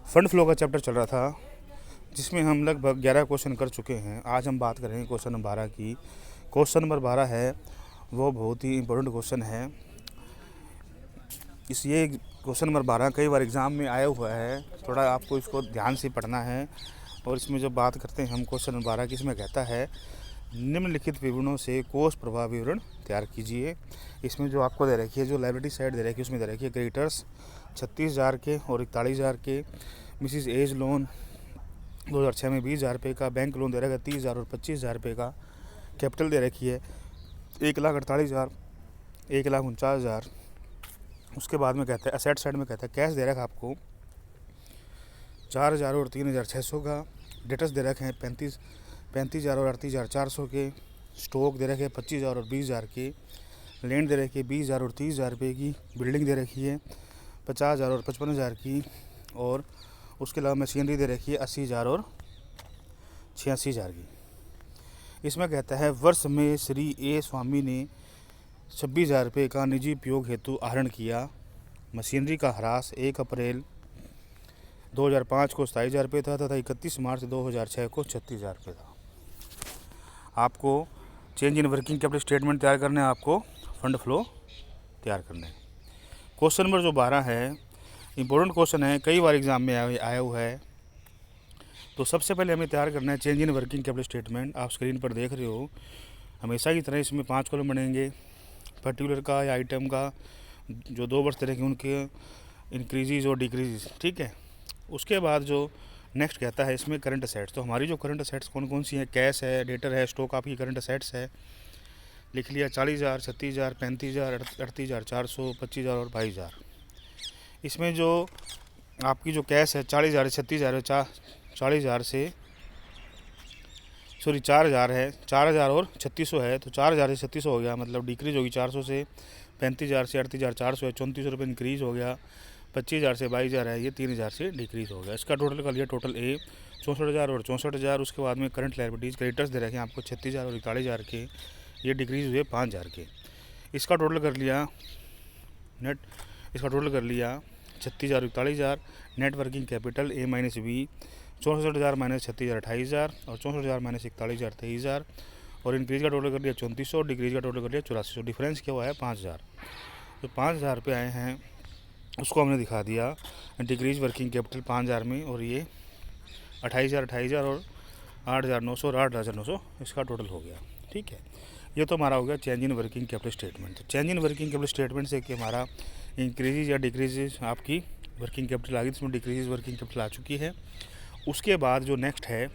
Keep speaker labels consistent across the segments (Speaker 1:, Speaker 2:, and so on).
Speaker 1: Fund flow का chapter चल रहा था, जिसमें हम लगभग 11 क्वेश्चन कर चुके हैं। आज हम बात करेंगे क्वेश्चन नंबर 12 की। क्वेश्चन नंबर 12 है वो बहुत ही इंपॉर्टेंट क्वेश्चन है। ये क्वेश्चन नंबर 12 कई बार एग्ज़ाम में आया हुआ है, थोड़ा आपको इसको ध्यान से पढ़ना है। और इसमें जो बात करते हैं हम क्वेश्चन नंबर 12 की, इसमें कहता है निम्नलिखित विवरणों से कोष प्रवाह विवरण तैयार कीजिए। इसमें जो आपको दे रखी है, जो लाइबिलिटी साइड दे रखी है, उसमें दे रखी है क्रेडिटर्स 36,000 के और 41,000 के, मिसिस एज लोन 2006 में 20,000 रुपये का, बैंक लोन दे रखा है 30,000 और 25,000 रुपये का, कैपिटल दे रखी है 1,48,000, 1,49,000। उसके बाद में कहता है असेट साइड में कहता है कैश दे रखा है आपको 4,000 और 3,600 का, डेटर्स दे रखे हैं 35,000 और 38,400 के, स्टॉक दे रखे हैं 25,000 और 20,000 के, लैंड दे रखी है 20,000 और 30,000 रुपये की, बिल्डिंग दे रखी है 50,000 और 55,000 की, और उसके अलावा मशीनरी दे रखी है 80,000 और 86,000 की। इसमें कहता है वर्ष में श्री ए स्वामी ने 26,000 रुपये का निजी उपयोग हेतु आहरण किया। मशीनरी का ह्रास 1 अप्रैल 2005 को 27,000 रुपये था तथा 31 मार्च 2006 को 36,000 रुपये था। आपको change in working capital statement तैयार करना है, आपको फंड फ्लो तैयार करना है। क्वेश्चन नंबर जो 12 है इंपॉर्टेंट क्वेश्चन है, कई बार एग्जाम में आया हुआ है। तो सबसे पहले हमें तैयार करना है change in working capital statement. आप स्क्रीन पर देख रहे हो, हमेशा की तरह इसमें 5 कॉलम बनेंगे। पर्टिकुलर का या आइटम का जो 2 वर्ष तरह के उनके इंक्रीजेज और डिक्रीजेज, ठीक है। उसके बाद जो नेक्स्ट कहता है इसमें करंट असेट्स। तो हमारी जो करंट असेट्स कौन कौन सी हैं, कैश है, डेटर है, स्टॉक आपकी करंट असेट्स है। लिख लिया 40,000, 36,000, 35,000, 38,400, 25,000 और 22,000। इसमें जो आपकी जो कैश है 40,000, 36,000, 40,000 से 4,000 है, 4,000 और 3600 है, तो 4,000 से 3600 हो गया, मतलब डिक्रीज होगी 400 से 35,000 से 38,400 है, 3400 रुपये इंक्रीज हो गया। 25,000 से 22,000 है, ये 3,000 से डिक्रीज हो गया। इसका टोटल कर लिया, टोटल ए 64,000 और 64,000। उसके बाद में करंट लायबिलिटीज़ क्रेडिटर्स दे रखे हैं आपको 36,000 और 41,000 के, ये डिक्रीज हुए 5,000 के। इसका टोटल कर लिया नेट, इसका टोटल कर लिया 36,000 और 41,000। Net working capital A minus B 64,000 minus 36,000 28,000 और 64,000 माइनस 41,000 23,000। और इंक्रीज का टोटल कर लिया 3400, डिक्रीज का टोटल कर लिया 8400। डिफरेंस क्या हुआ है 5,000। तो 5,000 रुपये आए हैं, उसको हमने दिखा दिया डिक्रीज वर्किंग कैपिटल 5,000 में, और ये 28,000 और 8,900 और 8,900 इसका टोटल हो गया, ठीक है। ये तो हमारा हो गया change in working capital statement. तो change in working capital statement से कि हमारा इंक्रीजेज या डिक्रीजेज आपकी वर्किंग कैपिटल आ गई, इसमें डिक्रीजेज वर्किंग कैपिटल आ चुकी है। उसके बाद जो नेक्स्ट है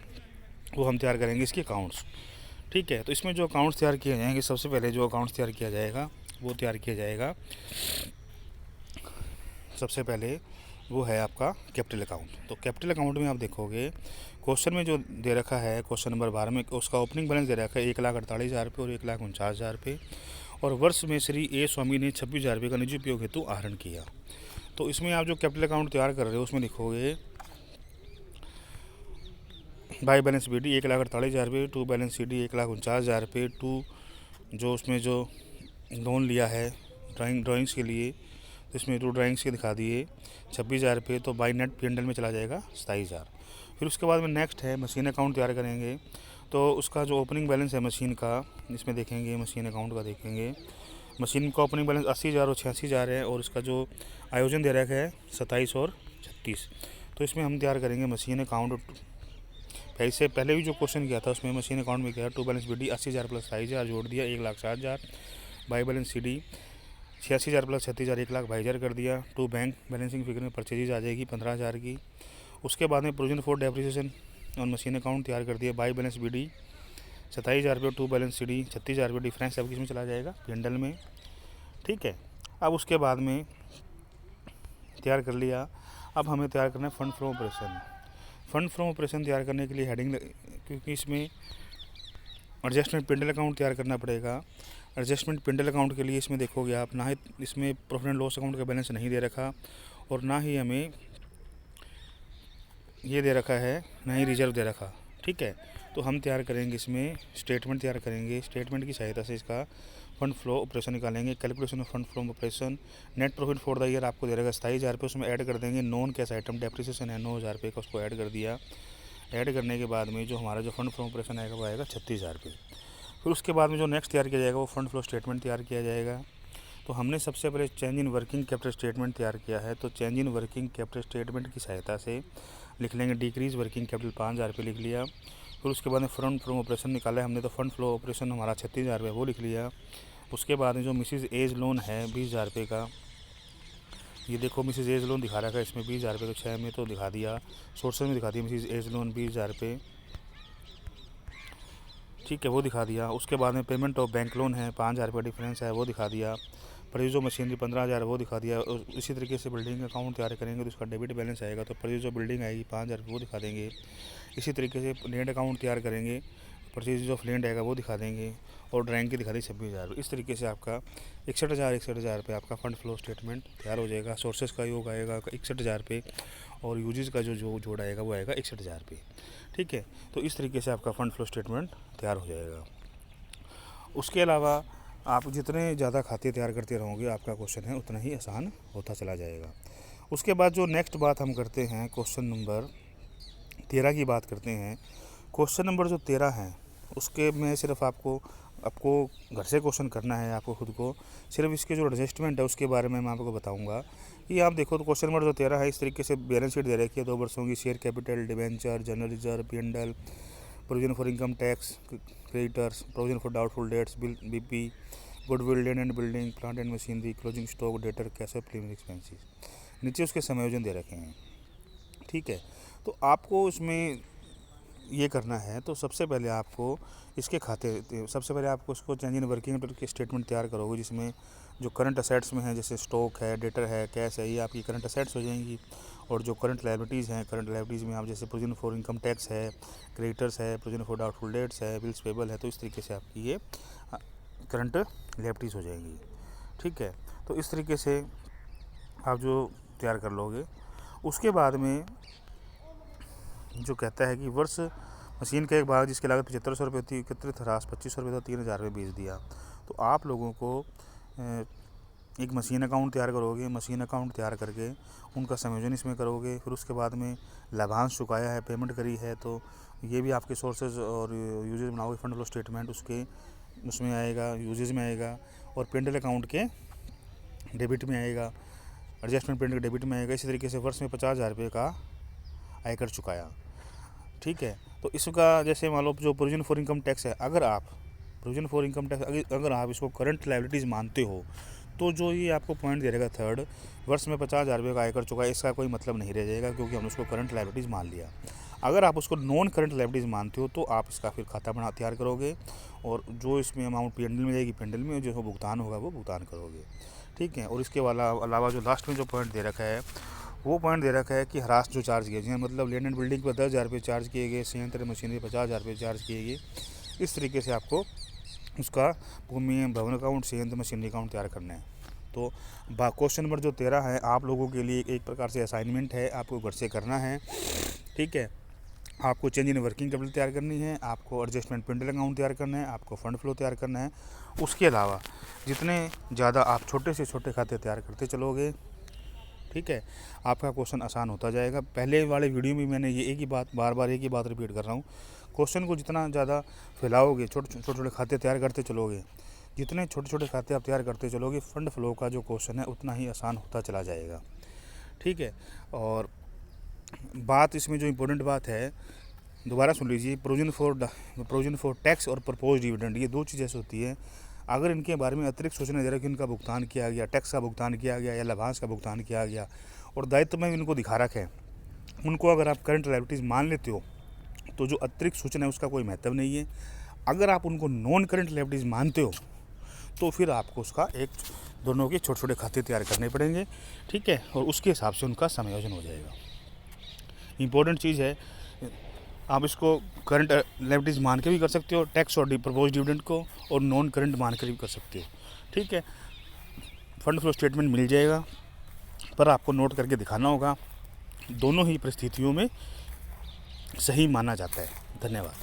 Speaker 1: वो हम तैयार करेंगे इसके अकाउंट्स, ठीक है। तो इसमें जो अकाउंट्स तैयार किए जाएंगे, सबसे पहले जो अकाउंट्स तैयार किया जाएगा वो तैयार किया जाएगा, सबसे पहले वो है आपका कैपिटल अकाउंट। तो कैपिटल अकाउंट में आप देखोगे क्वेश्चन में जो दे रखा है क्वेश्चन नंबर 12 में, उसका ओपनिंग बैलेंस दे रखा है 1,48,000 रुपये और 1,49,000 रुपये। और वर्ष में श्री ए स्वामी ने 26,000 रुपये का निजी उपयोग हेतु आहरण किया। तो इसमें आप जो कैपिटल अकाउंट तैयार कर रहे हो उसमें लिखोगे बाई बैलेंस बी डी 1,48,000 रुपये, टू बैलेंस सी डी 1,49,000 रुपये, टू जो उसमें जो लोन लिया है ड्राइंग्स के लिए, तो इसमें टू ड्राइंग्स के दिखा दिए 26,000 रुपये। तो by net P and L में चला जाएगा 27,000। फिर उसके बाद में नेक्स्ट है मशीन अकाउंट तैयार करेंगे। तो उसका जो ओपनिंग बैलेंस है मशीन का, इसमें देखेंगे मशीन अकाउंट का देखेंगे, मशीन का ओपनिंग बैलेंस 80,000 और 86,000 है, और उसका जो आयोजन दे रखा है 27 और 36। तो इसमें हम तैयार करेंगे मशीन अकाउंट। इससे पहले भी जो क्वेश्चन किया था उसमें मशीन अकाउंट में किया, to balance B D 80,000 plus 27,000 जोड़ दिया 1,60,000, by balance C D 86,000 plus 36,000 1,22,000 कर दिया। टू बैंक बैलेंसिंग फिगर में परचेजेज आ जाएगी 15,000 की। उसके बाद में प्रोविजन फॉर डेप्रिसिएशन और मशीन अकाउंट तैयार कर दिया, बाई बैलेंस बी डी 27,000 रुपये, टू बैलेंस सी डी 36,000 रुपये, डिफरेंस सब किस में चला जाएगा पेंडल में, ठीक है। अब उसके बाद में तैयार कर लिया, अब हमें तैयार करना है fund from operation. Fund from operation तैयार करने के लिए हेडिंग, क्योंकि इसमें एडजस्टमेंट पेंडल अकाउंट तैयार करना पड़ेगा। एडजस्टमेंट पेंडल अकाउंट के लिए इसमें देखोगे आप, ना ही इसमें प्रॉफिट एंड लॉस अकाउंट का बैलेंस नहीं दे रखा, और ना ही हमें ये दे रखा है, ना ही रिजर्व दे रखा, ठीक है। तो हम तैयार करेंगे इसमें स्टेटमेंट तैयार करेंगे, स्टेटमेंट की सहायता से इसका फंड फ्लो ऑपरेशन निकालेंगे। Calculation of fund flow operation, net profit for the year आपको दे रहेगा 27,000 उसमें ऐड कर देंगे नॉन कैश आइटम डेप्रिसिएशन है 9,000 का, उसको ऐड कर दिया। ऐड करने के बाद में जो हमारा जो फंड फ्लो ऑपरेशन आएगा वो आएगा 36,000 फिर उसके बाद में जो नेक्स्ट तैयार किया जाएगा वो फंड फ्लो स्टेटमेंट तैयार किया जाएगा। तो हमने सबसे पहले change in working capital statement तैयार किया है। तो change in working capital statement की सहायता से लिख लेंगे डिक्रीज वर्किंग कैपिटल 5,000 लिख लिया। फिर उसके बाद में फंड फ्लो ऑपरेशन निकाला है हमने, तो फंड फ्लो ऑपरेशन हमारा 36,000 वो लिख लिया। उसके बाद में जो मिसिज एज लोन है 20,000 का, ये देखो मिसिज एज लोन दिखा रखा है इसमें 20,000 को 6 में तो दिखा दिया, सोर्सेज में दिखा दिया मिसिज एज लोन 20,000 ठीक है, वो दिखा दिया। उसके बाद में पेमेंट ऑफ बैंक लोन है 5,000 का डिफरेंस है वो दिखा दिया। परचेज ऑफ मशीनरी 15,000 वो दिखा दिया। इसी तरीके से बिल्डिंग अकाउंट तैयार करेंगे तो उसका डेबिट बैलेंस आएगा, तो परचेज ऑफ बिल्डिंग आएगी 5,000 वो दिखा देंगे। इसी तरीके से लैंड अकाउंट तैयार करेंगे, परचेज ऑफ लैंड आएगा वो दिखा देंगे, और ड्राइंग की दिखा दी 26,000। इस तरीके से आपका 61,000 पे आपका फंड फ्लो स्टेटमेंट तैयार हो जाएगा। सोर्सेज का योग आएगा 61,000 पे, और यूजेज का जो जोड़ आएगा वो आएगा 61,000 पे। ठीक है, तो इस तरीके से आपका फंड फ्लो स्टेटमेंट तैयार हो जाएगा। उसके अलावा आप जितने ज़्यादा खाते तैयार करते रहोगे आपका क्वेश्चन है उतना ही आसान होता चला जाएगा। उसके बाद जो नेक्स्ट बात हम करते हैं क्वेश्चन नंबर 13 की बात करते हैं। क्वेश्चन नंबर जो 13 है उसके में सिर्फ आपको घर से क्वेश्चन करना है, आपको खुद को सिर्फ इसके जो एडजस्टमेंट है उसके बारे में मैं आपको बताऊंगा। कि आप देखो तो क्वेश्चन नंबर जो 13 है इस तरीके से बैलेंस शीट दे रखी है 2 वर्षों की, share capital, debenture, general reserve, P&L, provision for income tax, creditors, provision for doubtful debts, BP, goodwill, land and building, plant and machinery, closing stock, debtor, cash, premium expenses. नीचे उसके समायोजन दे रखे हैं। ठीक है, तो आपको इसमें ये करना है, तो सबसे पहले आपको इसके सबसे पहले आपको इसको चेंज इन वर्किंग कैपिटल के स्टेटमेंट तैयार करोगे, जिसमें जो करंट असेट्स में है जैसे स्टॉक है, डेटर है, कैश है, ये आपकी करंट असेट्स हो जाएंगी। और जो करंट लायबिलिटीज़ हैं, करंट लायबिलिटीज़ में आप जैसे प्रोविजन फॉर इनकम टैक्स है, क्रेडिटर्स है, प्रोविजन फॉर डाउटफुल डेट्स है, बिल्स पेबल है, तो इस तरीके से आपकी ये करंट लायबिलिटीज़ हो जाएंगी। ठीक है, तो इस तरीके से आप जो तैयार कर लोगे। उसके बाद में जो कहता है कि वर्ष मशीन का एक भाग जिसकी लागत 7500 रुपये थी, एकत्रित ह्रास 2500 रुपये था, 3,000 रुपये बेच दिया। तो आप लोगों को एक मशीन अकाउंट तैयार करोगे, मशीन अकाउंट तैयार करके उनका संयोजन इसमें करोगे। फिर उसके बाद में लाभांश चुकाया है, पेमेंट करी है, तो ये भी आपके सोर्सेज और यूजेज बनाओगे। फंड फ्लो स्टेटमेंट उसमें आएगा, यूजेज में आएगा, और P&L अकाउंट के डेबिट में आएगा, एडजस्टमेंट P&L के डेबिट में आएगा। इसी तरीके से वर्ष में 50,000 रुपये का आयकर चुकाया। ठीक है, तो इसका जैसे मान लो जो प्रोविजन फॉर इनकम टैक्स है, अगर आप प्रोविजन फॉर इनकम टैक्स अगर आप इसको करंट लायबिलिटीज़ मानते हो, तो जो ये आपको पॉइंट दे रहेगा थर्ड, वर्ष में 50,000 रुपये का आयकर चुकाया, इसका कोई मतलब नहीं रह जाएगा, क्योंकि हमने उसको करंट लायबिलिटीज़ मान लिया। अगर आप उसको नॉन करंट लायबिलिटीज़ मानते हो तो आप इसका फिर खाता तैयार करोगे, और जो इसमें अमाउंट P&L में जाएगी P&L में, जो भुगतान होगा वो भुगतान करोगे। ठीक है, और इसके अलावा जो लास्ट में जो पॉइंट दे रखा है वो पॉइंट दे रखा है कि ह्रास जो चार्ज किए गए, मतलब लैंड एंड बिल्डिंग पर 10,000 रुपये चार्ज किए गए, संयंत्र मशीनरी 50,000 रुपये चार्ज किए गए। इस तरीके से आपको उसका भूमि भवन अकाउंट, संयंत्र मशीनरी अकाउंट तैयार करना है। तो क्वेश्चन नंबर जो 13 है आप लोगों के लिए एक प्रकार से असाइनमेंट है, आपको घर से करना है। ठीक है, आपको चेंज इन वर्किंग कैपिटल तैयार करनी है, आपको एडजस्टमेंट P&L अकाउंट तैयार करना है, आपको फंड फ्लो तैयार करना है। उसके अलावा जितने ज़्यादा आप छोटे से छोटे खाते तैयार करते चलोगे, ठीक है, आपका क्वेश्चन आसान होता जाएगा। पहले वाले वीडियो में मैंने ये एक ही बात बार एक ही बात रिपीट कर रहा हूँ, क्वेश्चन को जितना ज़्यादा फैलाओगे, छोटे छोटे खाते तैयार करते चलोगे, जितने छोटे छोटे खाते आप तैयार करते चलोगे, फंड फ्लो का जो क्वेश्चन है उतना ही आसान होता चला जाएगा। ठीक है, और बात इसमें जो इम्पोर्टेंट बात है, दोबारा सुन लीजिए, प्रोविजन फॉर टैक्स और प्रपोज डिविडेंड, ये दो चीज़ ऐसी होती है, अगर इनके बारे में अतिरिक्त सूचना दे रहा है कि इनका भुगतान किया गया, टैक्स का भुगतान किया गया या लाभांश का भुगतान किया गया, और दायित्व में इनको दिखा रखा है, उनको अगर आप करंट लायबिलिटीज़ मान लेते हो तो जो अतिरिक्त सूचना है उसका कोई महत्व नहीं है। अगर आप उनको नॉन करंट लायबिलिटीज़ मानते हो तो फिर आपको उसका दोनों के छोटे छोटे खाते तैयार करने पड़ेंगे। ठीक है, और उसके हिसाब से उनका समायोजन हो जाएगा। इम्पोर्टेंट चीज़ है, आप इसको करंट लायबिलिटीज़ मान के भी कर सकते हो, टैक्स और प्रपोज डिविडेंड को, और नॉन करंट मान कर भी कर सकते हो। ठीक है, फंड फ्लो स्टेटमेंट मिल जाएगा, पर आपको नोट करके दिखाना होगा, दोनों ही परिस्थितियों में सही माना जाता है। धन्यवाद।